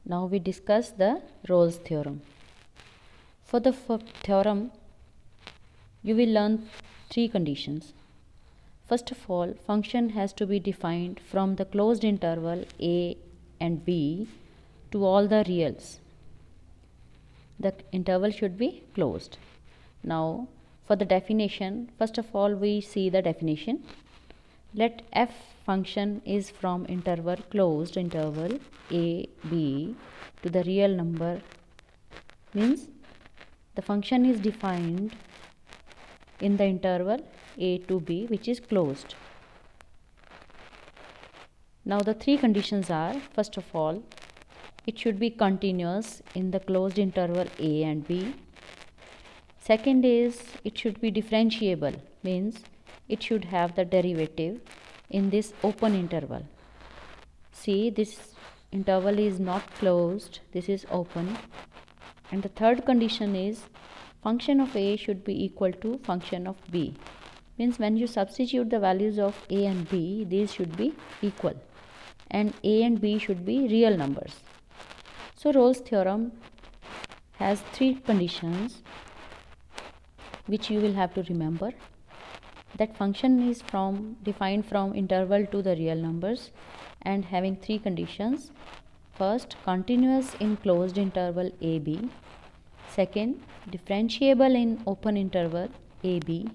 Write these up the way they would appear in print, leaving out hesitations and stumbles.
Now we discuss the Rolle's theorem. For the theorem, you will learn three conditions. First of all, function has to be defined from the closed interval a and b to all the reals. The interval should be closed. Now, for the definition, first of all we see the definition. Let f function is from interval closed interval a b to the real number, means the function is defined in the interval a to b which is closed. Now the three conditions are, first of all, it should be continuous in the closed interval a and b. Second is it should be differentiable, means it should have the derivative in this open interval. See, this interval is not closed, this is open. And the third condition is function of a should be equal to function of b, means when you substitute the values of a and b, these should be equal and a and b should be real numbers. So Rolle's theorem has three conditions which you will have to remember. That function is defined from interval to the real numbers and having three conditions. First, continuous in closed interval ab. Second, differentiable in open interval ab.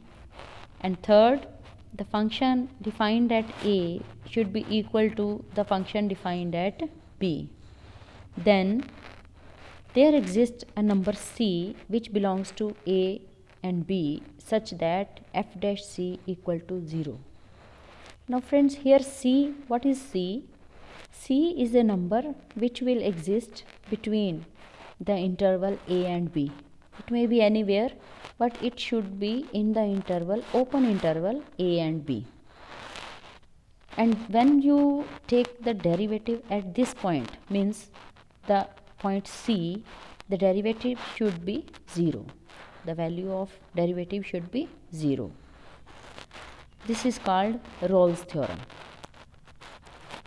And third, the function defined at a should be equal to the function defined at b. Then there exists a number c which belongs to a and b such that f dash c equal to 0. Now friends, here c, what is c? C is a number which will exist between the interval a and b. It may be anywhere, but it should be in the interval, open interval a and b. And when you take the derivative at this point, means the point c, the derivative should be 0. The value of derivative should be 0. This is called Rolle's theorem.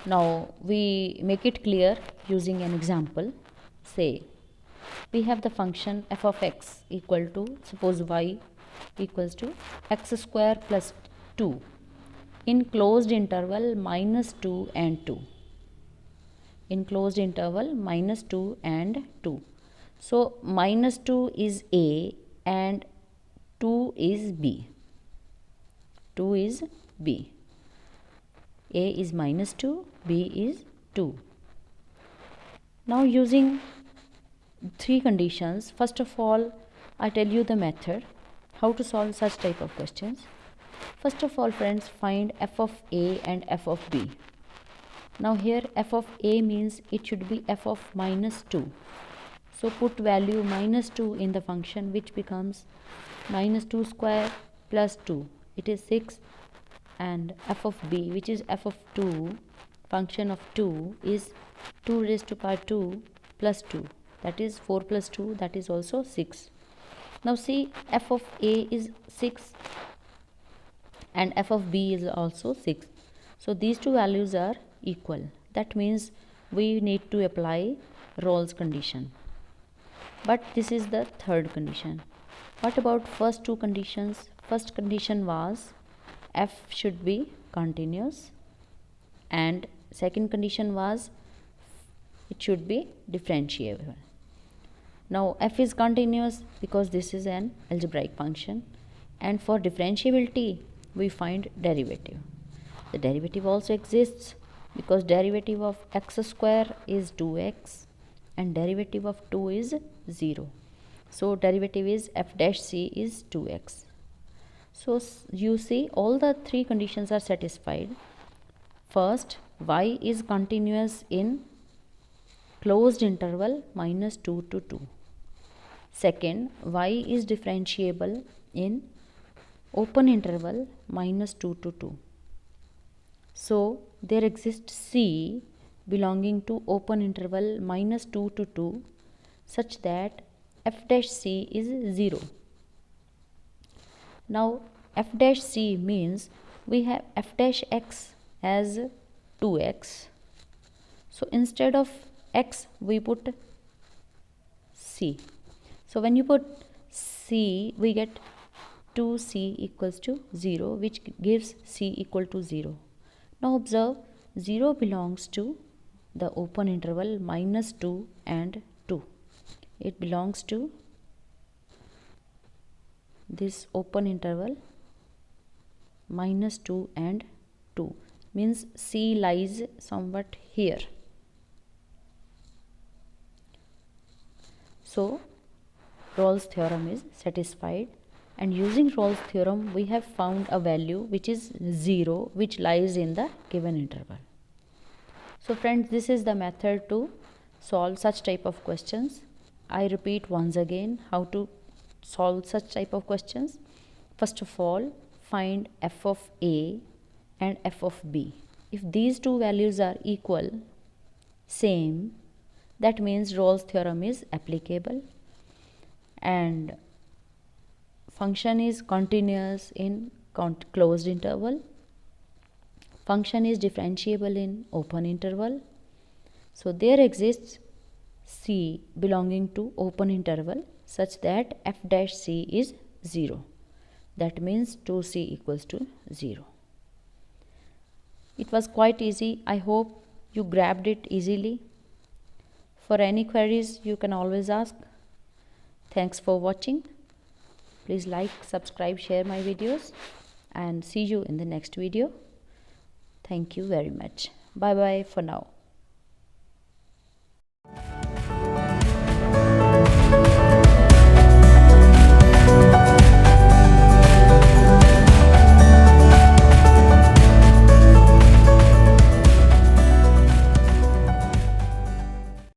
Now we make it clear using an example. Say we have the function f of x equal to, suppose y equals to x square plus 2 in closed interval minus 2 and 2. In closed interval minus 2 and 2. So minus 2 is a and 2 is b. 2 is b. A is minus 2, b is 2. Now using three conditions, first of all I tell you the method how to solve such type of questions. First of all friends, find f of a and f of b. Now here f of a means it should be f of minus 2. So put value minus 2 in the function, which becomes minus 2 square plus 2. It is 6. And f of b, which is f of 2, function of 2 is 2 raised to power 2 plus 2. That is 4 plus 2, that is also 6. Now see, f of a is 6 and f of b is also 6. So these two values are equal. That means we need to apply Rolle's condition. But this is the third condition. What about first two conditions? First condition was f should be continuous and second condition was it should be differentiable. Now f is continuous because this is an algebraic function, and for differentiability we find derivative. The derivative also exists because derivative of x square is 2x and derivative of 2 is 0. So derivative is f dash c is 2x. So you see all the three conditions are satisfied. First, y is continuous in closed interval minus 2 to 2. Second, y is differentiable in open interval minus 2 to 2. So there exists c belonging to open interval minus 2 to 2 such that f dash c is 0. Now f dash c means we have f dash x as 2x. So instead of x we put c. So when you put c, we get 2c equals to 0, which gives c equal to 0. Now observe, 0 belongs to the open interval minus 2 and 2. It belongs to this open interval minus 2 and 2, means c lies somewhat here. So Rolle's theorem is satisfied, and using Rolle's theorem we have found a value which is 0, which lies in the given interval. So friends, this is the method to solve such type of questions. I repeat once again how to solve such type of questions. First of all, find f of a and f of b. If these two values are equal, same, that means Rolle's theorem is applicable, and function is continuous in closed interval, function is differentiable in open interval. So there exists c belonging to open interval such that f dash c is 0. That means 2c equals to 0. It was quite easy. I hope you grabbed it easily. For any queries, you can always ask. Thanks for watching. Please like, subscribe, share my videos, and see you in the next video. Thank you very much. Bye bye for now.